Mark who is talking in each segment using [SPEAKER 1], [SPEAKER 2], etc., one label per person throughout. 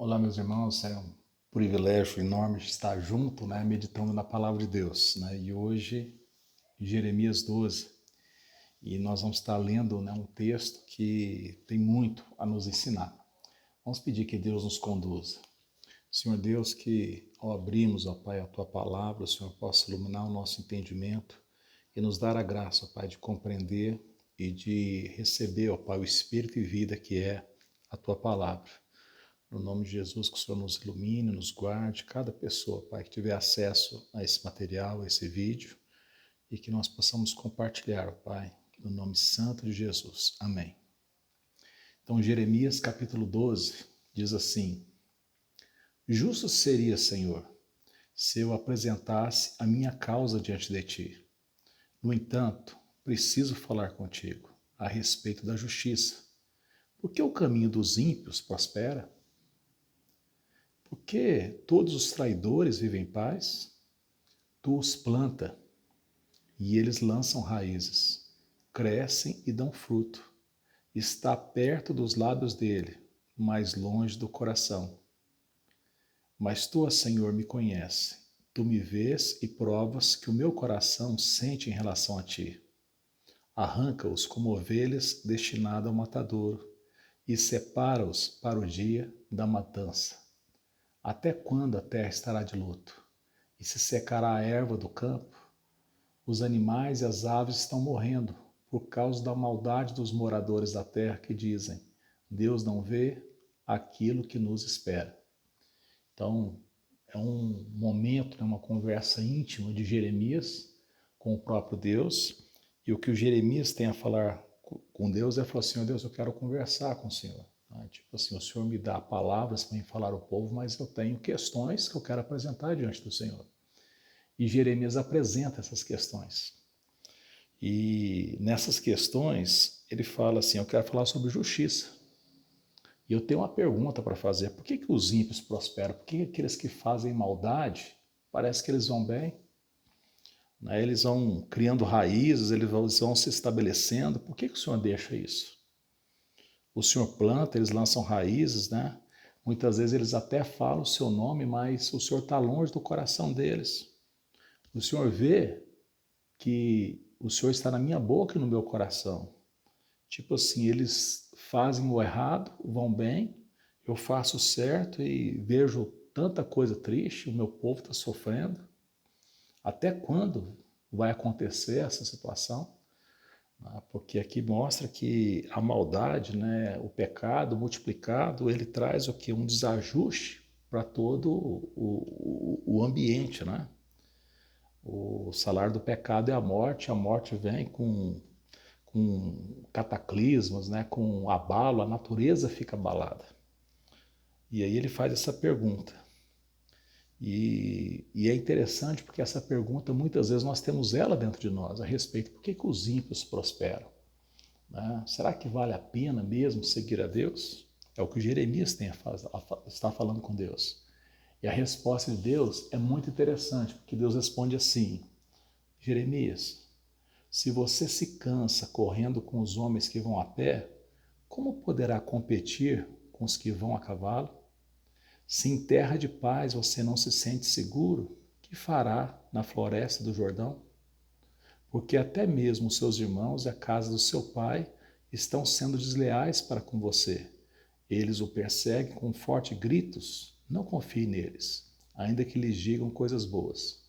[SPEAKER 1] Olá, meus irmãos, é um privilégio enorme estar junto, meditando na palavra de Deus, E hoje, Jeremias 12, e nós vamos estar lendo, um texto que tem muito a nos ensinar. Vamos pedir que Deus nos conduza. Senhor Deus, que ao abrirmos, ó Pai, a Tua palavra, o Senhor possa iluminar o nosso entendimento e nos dar a graça, ó Pai, de compreender e de receber, ó Pai, o Espírito e vida que é a Tua palavra. No nome de Jesus, que o Senhor nos ilumine, nos guarde, cada pessoa, Pai, que tiver acesso a esse material, a esse vídeo, e que nós possamos compartilhar, Pai, no nome santo de Jesus. Amém. Então, Jeremias capítulo 12 diz assim: Justo seria, Senhor, se eu apresentasse a minha causa diante de Ti. No entanto, preciso falar contigo a respeito da justiça. Por que o caminho dos ímpios prospera? Porque todos os traidores vivem em paz? Tu os planta, e eles lançam raízes, crescem e dão fruto. Está perto dos lábios dele, mas longe do coração. Mas tu, Senhor, me conhece. Tu me vês e provas que o meu coração sente em relação a ti. Arranca-os como ovelhas destinadas ao matadouro e separa-os para o dia da matança. Até quando a terra estará de luto? E se secará a erva do campo? Os animais e as aves estão morrendo por causa da maldade dos moradores da terra que dizem: Deus não vê aquilo que nos espera. Então, é um momento, uma conversa íntima de Jeremias com o próprio Deus. E o que o Jeremias tem a falar com Deus é falar assim: Deus, eu quero conversar com o Senhor. Tipo assim, o Senhor me dá palavras para falar ao povo, mas eu tenho questões que eu quero apresentar diante do Senhor. E Jeremias apresenta essas questões. E nessas questões, ele fala assim: eu quero falar sobre justiça. E eu tenho uma pergunta para fazer: por que os ímpios prosperam? Por que aqueles que fazem maldade, parece que eles vão bem? Eles vão criando raízes, eles vão se estabelecendo. Por que o Senhor deixa isso? O Senhor planta, eles lançam raízes, Muitas vezes eles até falam o seu nome, mas o Senhor está longe do coração deles. O Senhor vê que o Senhor está na minha boca e no meu coração. Tipo assim, eles fazem o errado, vão bem, eu faço o certo e vejo tanta coisa triste, o meu povo está sofrendo. Até quando vai acontecer essa situação? Porque aqui mostra que a maldade, o pecado multiplicado, ele traz o que? Um desajuste para todo o ambiente, O salário do pecado é a morte vem com cataclismos, com abalo, a natureza fica abalada. E aí ele faz essa pergunta. E é interessante porque essa pergunta, muitas vezes, nós temos ela dentro de nós, a respeito por que os ímpios prosperam. Será que vale a pena mesmo seguir a Deus? É o que Jeremias está falando com Deus. E a resposta de Deus é muito interessante, porque Deus responde assim: Jeremias, se você se cansa correndo com os homens que vão a pé, como poderá competir com os que vão a cavalo? Se em terra de paz você não se sente seguro, que fará na floresta do Jordão? Porque até mesmo os seus irmãos e a casa do seu pai estão sendo desleais para com você. Eles o perseguem com fortes gritos. Não confie neles, ainda que lhes digam coisas boas.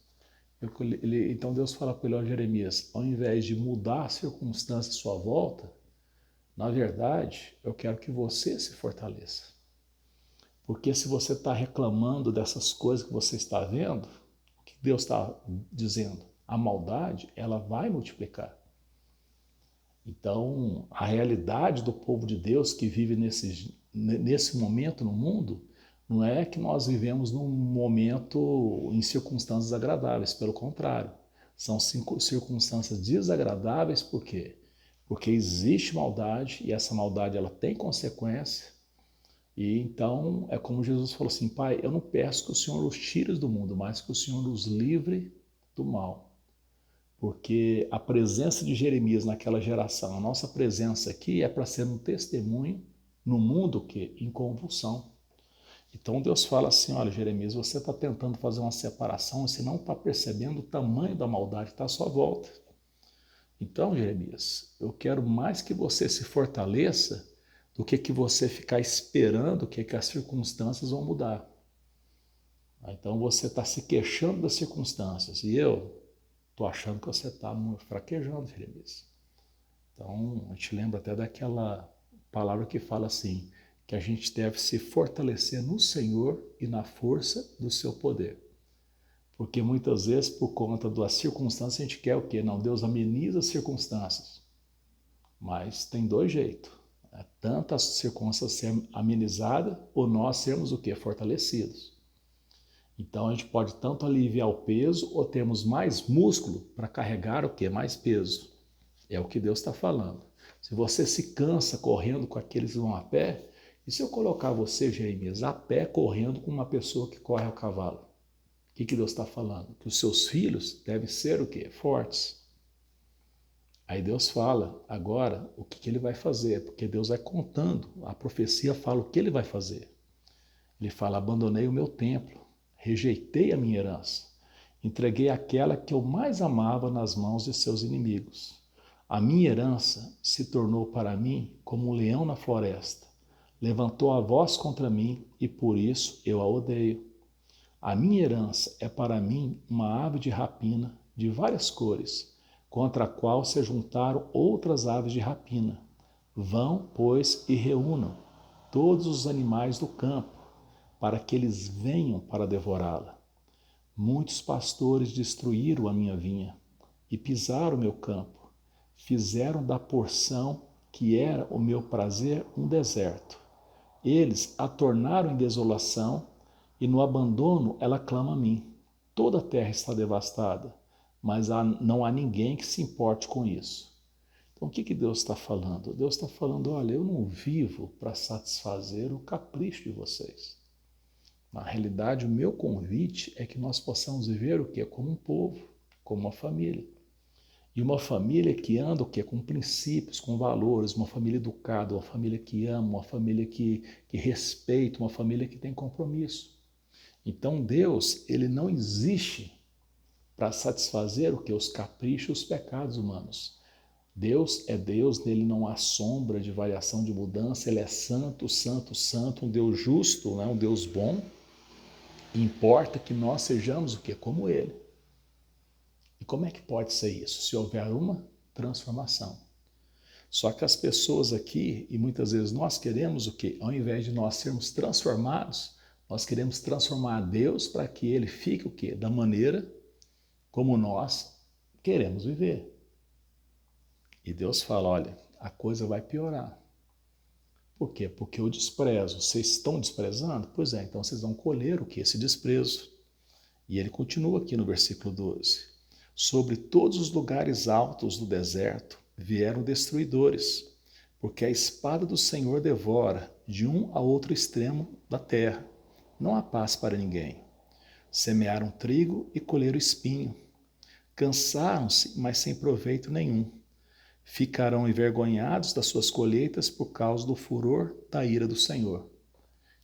[SPEAKER 1] Então Deus fala para ele: ó Jeremias, ao invés de mudar a circunstância à sua volta, na verdade, eu quero que você se fortaleça. Porque se você está reclamando dessas coisas que você está vendo, o que Deus está dizendo? A maldade, ela vai multiplicar. Então, a realidade do povo de Deus que vive nesse momento no mundo, não é que nós vivemos num momento em circunstâncias agradáveis, pelo contrário. São circunstâncias desagradáveis, por quê? Porque existe maldade e essa maldade ela tem consequência. E então é como Jesus falou assim: Pai, eu não peço que o Senhor os tire do mundo, mas que o Senhor os livre do mal. Porque a presença de Jeremias naquela geração, a nossa presença aqui é para ser um testemunho no mundo que em convulsão. Então Deus fala assim, olha Jeremias, você está tentando fazer uma separação e você não está percebendo o tamanho da maldade que está à sua volta. Então, Jeremias, eu quero mais que você se fortaleça do que você ficar esperando que as circunstâncias vão mudar. Então você está se queixando das circunstâncias e eu estou achando que você está fraquejando, Jeremias. Então, a gente lembra até daquela palavra que fala assim, que a gente deve se fortalecer no Senhor e na força do seu poder. Porque muitas vezes, por conta das circunstâncias, a gente quer o quê? Não, Deus ameniza as circunstâncias. Mas tem dois jeitos. Tanto as circunstâncias serem amenizadas ou nós sermos o quê? Fortalecidos. Então a gente pode tanto aliviar o peso ou termos mais músculo para carregar o quê? Mais peso. É o que Deus está falando. Se você se cansa correndo com aqueles que vão a pé, e se eu colocar você, Jeremias, a pé correndo com uma pessoa que corre a cavalo? O que Deus está falando? Que os seus filhos devem ser o quê? Fortes. Aí Deus fala agora o que ele vai fazer, porque Deus vai contando, a profecia fala o que ele vai fazer. Ele fala, abandonei o meu templo, rejeitei a minha herança, entreguei aquela que eu mais amava nas mãos de seus inimigos. A minha herança se tornou para mim como um leão na floresta. Levantou a voz contra mim e por isso eu a odeio. A minha herança é para mim uma ave de rapina de várias cores, contra a qual se juntaram outras aves de rapina. Vão, pois, e reúnam todos os animais do campo, para que eles venham para devorá-la. Muitos pastores destruíram a minha vinha e pisaram o meu campo. Fizeram da porção que era o meu prazer um deserto. Eles a tornaram em desolação e no abandono ela clama a mim. Toda a terra está devastada, mas não há ninguém que se importe com isso. Então o que Deus está falando? Deus está falando, olha, eu não vivo para satisfazer o capricho de vocês. Na realidade, o meu convite é que nós possamos viver o quê? Como um povo, como uma família. E uma família que anda o quê? Com princípios, com valores, uma família educada, uma família que ama, uma família que respeita, uma família que tem compromisso. Então Deus, ele não existe para satisfazer o que? Os caprichos, os pecados humanos. Deus é Deus, nele não há sombra de variação, de mudança, ele é santo, santo, santo, um Deus justo, né? Um Deus bom. E importa que nós sejamos o quê? Como ele. E como é que pode ser isso? Se houver uma transformação. Só que as pessoas aqui, e muitas vezes nós queremos o quê? Ao invés de nós sermos transformados, nós queremos transformar Deus para que ele fique o quê? Da maneira como nós queremos viver. E Deus fala, olha, a coisa vai piorar. Por quê? Porque eu desprezo. Vocês estão desprezando? Pois é, então vocês vão colher o que? Esse desprezo. E ele continua aqui no versículo 12. Sobre todos os lugares altos do deserto vieram destruidores, porque a espada do Senhor devora de um a outro extremo da terra. Não há paz para ninguém. Semearam trigo e colheram espinho. Cansaram-se, mas sem proveito nenhum. Ficarão envergonhados das suas colheitas por causa do furor da ira do Senhor.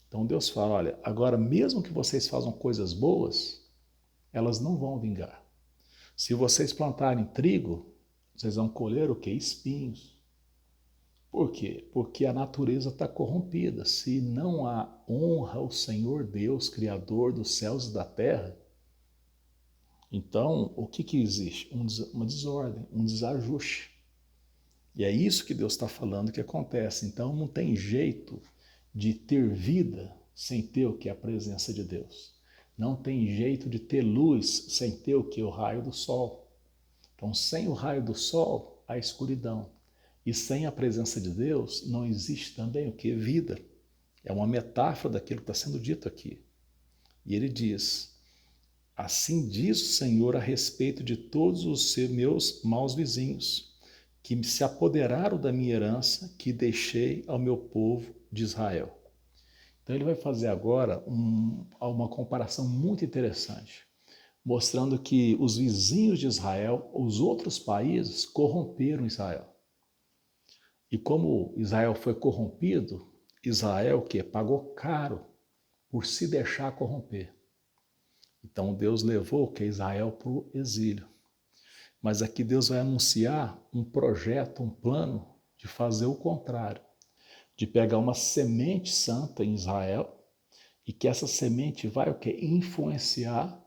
[SPEAKER 1] Então Deus fala, olha, agora mesmo que vocês façam coisas boas, elas não vão vingar. Se vocês plantarem trigo, vocês vão colher o quê? Espinhos. Por quê? Porque a natureza está corrompida. Se não há honra ao Senhor Deus, Criador dos céus e da terra, então o que existe? Uma desordem, um desajuste. E é isso que Deus está falando que acontece. Então não tem jeito de ter vida sem ter o que? A presença de Deus. Não tem jeito de ter luz sem ter o que? O raio do sol. Então sem o raio do sol, há escuridão. E sem a presença de Deus, não existe também o que? Vida. É uma metáfora daquilo que está sendo dito aqui. E ele diz, assim diz o Senhor a respeito de todos os meus maus vizinhos, que se apoderaram da minha herança, que deixei ao meu povo de Israel. Então ele vai fazer agora uma comparação muito interessante, mostrando que os vizinhos de Israel, os outros países, corromperam Israel. E como Israel foi corrompido, Israel que pagou caro por se deixar corromper. Então Deus levou que Israel para o exílio. Mas aqui Deus vai anunciar um projeto, um plano de fazer o contrário, de pegar uma semente santa em Israel e que essa semente vai o quê? Influenciar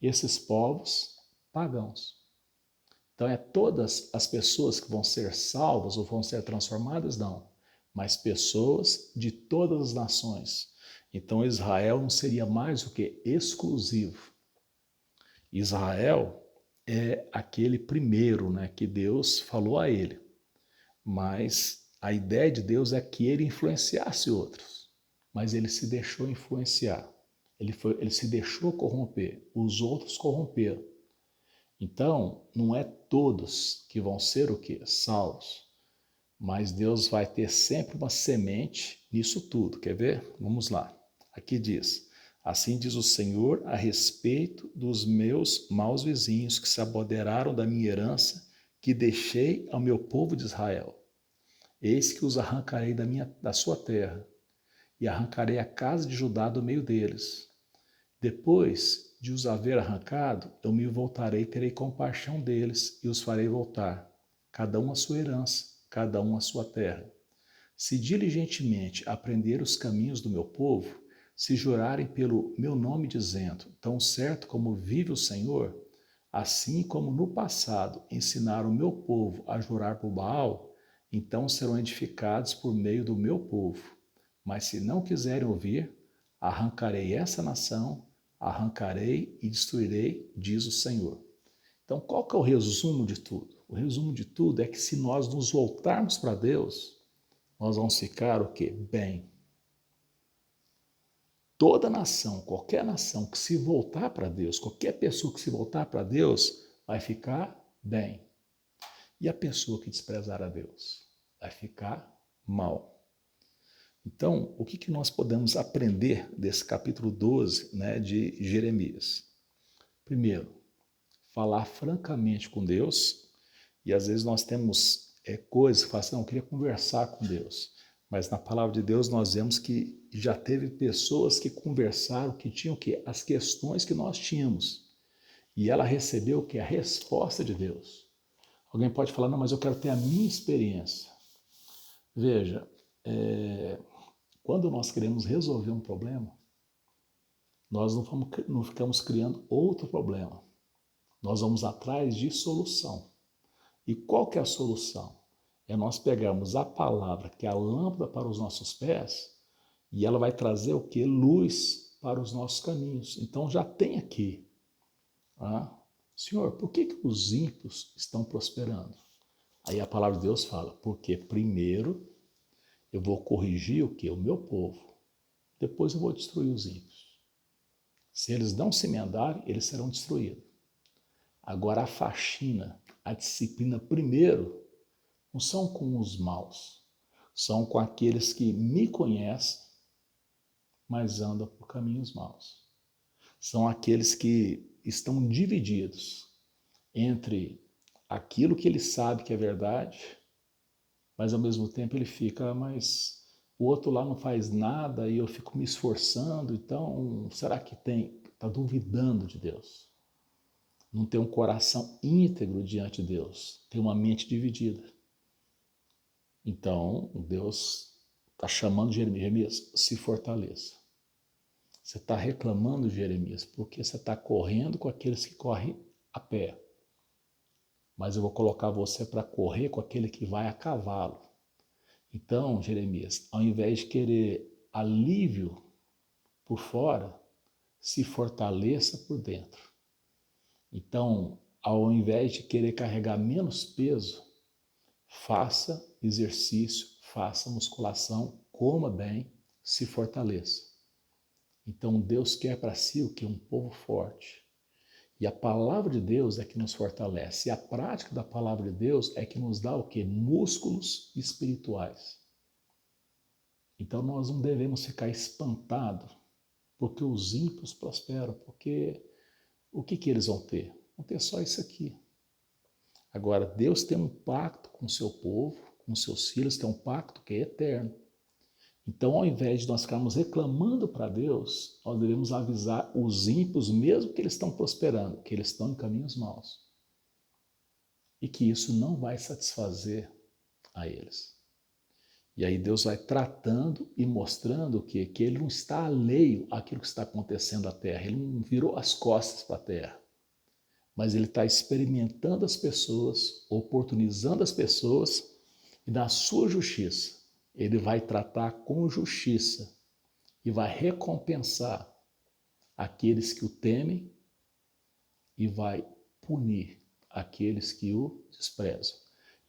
[SPEAKER 1] esses povos pagãos. Então é todas as pessoas que vão ser salvas ou vão ser transformadas? Não, mas pessoas de todas as nações. Então Israel não seria mais o que? Exclusivo. Israel é aquele primeiro, né, que Deus falou a ele. Mas a ideia de Deus é que ele influenciasse outros. Mas ele se deixou influenciar. Ele se deixou corromper. Os outros corromperam. Então, não é todos que vão ser o quê? Salvos. Mas Deus vai ter sempre uma semente nisso tudo. Quer ver? Vamos lá. Aqui diz: assim diz o Senhor a respeito dos meus maus vizinhos que se apoderaram da minha herança, que deixei ao meu povo de Israel. Eis que os arrancarei da sua terra, e arrancarei a casa de Judá do meio deles. Depois de os haver arrancado, eu me voltarei e terei compaixão deles, e os farei voltar, cada um a sua herança, cada um a sua terra. Se diligentemente aprender os caminhos do meu povo, se jurarem pelo meu nome, dizendo: tão certo como vive o Senhor, assim como no passado ensinaram o meu povo a jurar por Baal, então serão edificados por meio do meu povo. Mas se não quiserem ouvir, arrancarei essa nação, arrancarei e destruirei, diz o Senhor. Então, qual que é o resumo de tudo? O resumo de tudo é que se nós nos voltarmos para Deus, nós vamos ficar o quê? Bem. Toda nação, qualquer nação que se voltar para Deus, qualquer pessoa que se voltar para Deus, vai ficar bem. E a pessoa que desprezar a Deus vai ficar mal. Então, o que nós podemos aprender desse capítulo 12, né, de Jeremias? Primeiro, falar francamente com Deus. E às vezes nós temos coisas que falam assim: não, eu queria conversar com Deus. Mas na palavra de Deus nós vemos que já teve pessoas que conversaram, que tinham que as questões que nós tínhamos. E ela recebeu o que? A resposta de Deus. Alguém pode falar: não, mas eu quero ter a minha experiência. Veja, quando nós queremos resolver um problema, nós não ficamos criando outro problema. Nós vamos atrás de solução. E qual que é a solução? É nós pegarmos a palavra, que é a lâmpada para os nossos pés, e ela vai trazer o que? Luz para os nossos caminhos. Então já tem aqui. Senhor, por que os ímpios estão prosperando? Aí a palavra de Deus fala: porque primeiro eu vou corrigir o que? O meu povo. Depois eu vou destruir os ímpios. Se eles não se emendarem, eles serão destruídos. Agora a faxina, a disciplina primeiro, não são com os maus, são com aqueles que me conhecem, mas andam por caminhos maus. São aqueles que estão divididos entre aquilo que ele sabe que é verdade, mas ao mesmo tempo ele fica, mas o outro lá não faz nada e eu fico me esforçando, então será que está duvidando de Deus? Não tem um coração íntegro diante de Deus, tem uma mente dividida. Então, Deus está chamando Jeremias: se fortaleça. Você está reclamando, Jeremias, porque você está correndo com aqueles que correm a pé. Mas eu vou colocar você para correr com aquele que vai a cavalo. Então, Jeremias, ao invés de querer alívio por fora, se fortaleça por dentro. Então, ao invés de querer carregar menos peso, faça exercício, faça musculação, coma bem, se fortaleça. Então Deus quer para si o que? Um povo forte. E a palavra de Deus é que nos fortalece. E a prática da palavra de Deus é que nos dá o que? Músculos espirituais. Então nós não devemos ficar espantados porque os ímpios prosperam, porque o que eles vão ter? Vão ter só isso aqui. Agora, Deus tem um pacto com o seu povo, com os seus filhos, que é um pacto que é eterno. Então, ao invés de nós ficarmos reclamando para Deus, nós devemos avisar os ímpios, mesmo que eles estão prosperando, que eles estão em caminhos maus. E que isso não vai satisfazer a eles. E aí Deus vai tratando e mostrando que ele não está alheio àquilo que está acontecendo na terra. Ele não virou as costas para a terra. Mas ele está experimentando as pessoas, oportunizando as pessoas, e na sua justiça, ele vai tratar com justiça e vai recompensar aqueles que o temem e vai punir aqueles que o desprezam.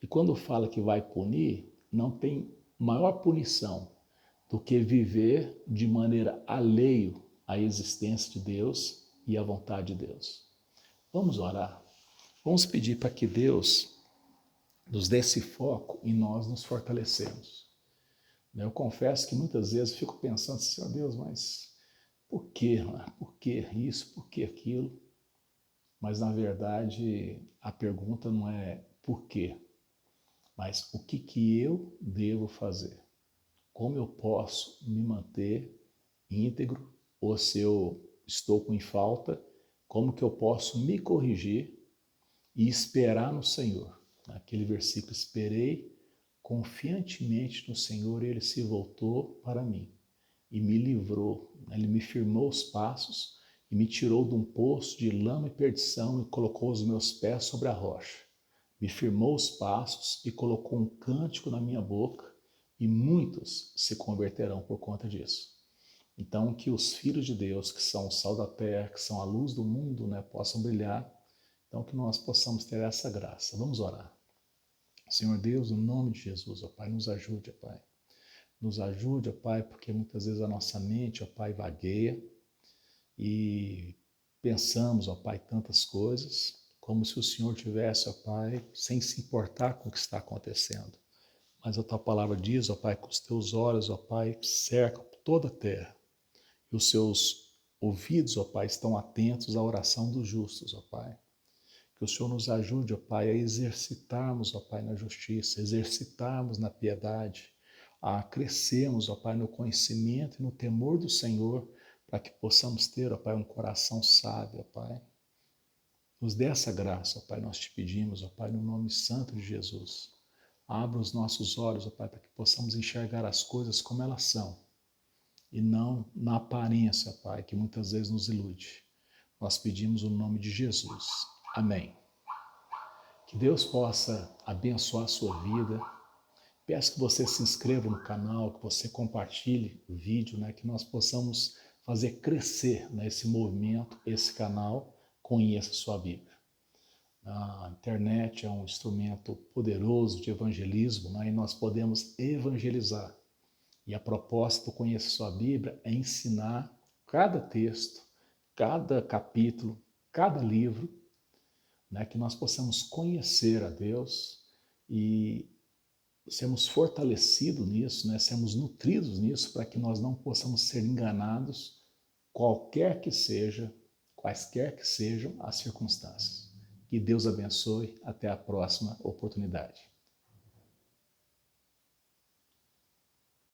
[SPEAKER 1] E quando fala que vai punir, não tem maior punição do que viver de maneira alheio à existência de Deus e à vontade de Deus. Vamos orar. Vamos pedir para que Deus nos dê esse foco e nós nos fortalecemos. Eu confesso que muitas vezes eu fico pensando assim, ó Deus, mas por quê? Por que isso? Por que aquilo? Mas na verdade a pergunta não é por quê, mas o que eu devo fazer? Como eu posso me manter íntegro? Ou se eu estou com falta, como que eu posso me corrigir e esperar no Senhor? Aquele versículo, esperei confiantemente no Senhor e Ele se voltou para mim e me livrou. Ele me firmou os passos e me tirou de um poço de lama e perdição e colocou os meus pés sobre a rocha. Me firmou os passos e colocou um cântico na minha boca e muitos se converterão por conta disso. Então, que os filhos de Deus, que são o sal da terra, que são a luz do mundo, possam brilhar. Então, que nós possamos ter essa graça. Vamos orar. Senhor Deus, no nome de Jesus, ó Pai, nos ajude, ó Pai. Nos ajude, ó Pai, porque muitas vezes a nossa mente, ó Pai, vagueia e pensamos, ó Pai, tantas coisas, como se o Senhor tivesse, ó Pai, sem se importar com o que está acontecendo. Mas a Tua palavra diz, ó Pai, que os Teus olhos, ó Pai, cercam toda a terra e os Seus ouvidos, ó Pai, estão atentos à oração dos justos, ó Pai. Que o Senhor nos ajude, ó Pai, a exercitarmos, ó Pai, na justiça, exercitarmos na piedade, a crescermos, ó Pai, no conhecimento e no temor do Senhor, para que possamos ter, ó Pai, um coração sábio, ó Pai. Nos dê essa graça, ó Pai, nós te pedimos, ó Pai, no nome santo de Jesus. Abra os nossos olhos, ó Pai, para que possamos enxergar as coisas como elas são, e não na aparência, ó Pai, que muitas vezes nos ilude. Nós pedimos o nome de Jesus. Amém. Que Deus possa abençoar a sua vida. Peço que você se inscreva no canal, que você compartilhe o vídeo, que nós possamos fazer crescer esse movimento, esse canal, Conheça Sua Bíblia. A internet é um instrumento poderoso de evangelismo, e nós podemos evangelizar. E a proposta do Conheça Sua Bíblia é ensinar cada texto, cada capítulo, cada livro, que nós possamos conhecer a Deus e sermos fortalecidos nisso, sermos nutridos nisso, para que nós não possamos ser enganados, quaisquer que sejam as circunstâncias. Que Deus abençoe. Até a próxima oportunidade.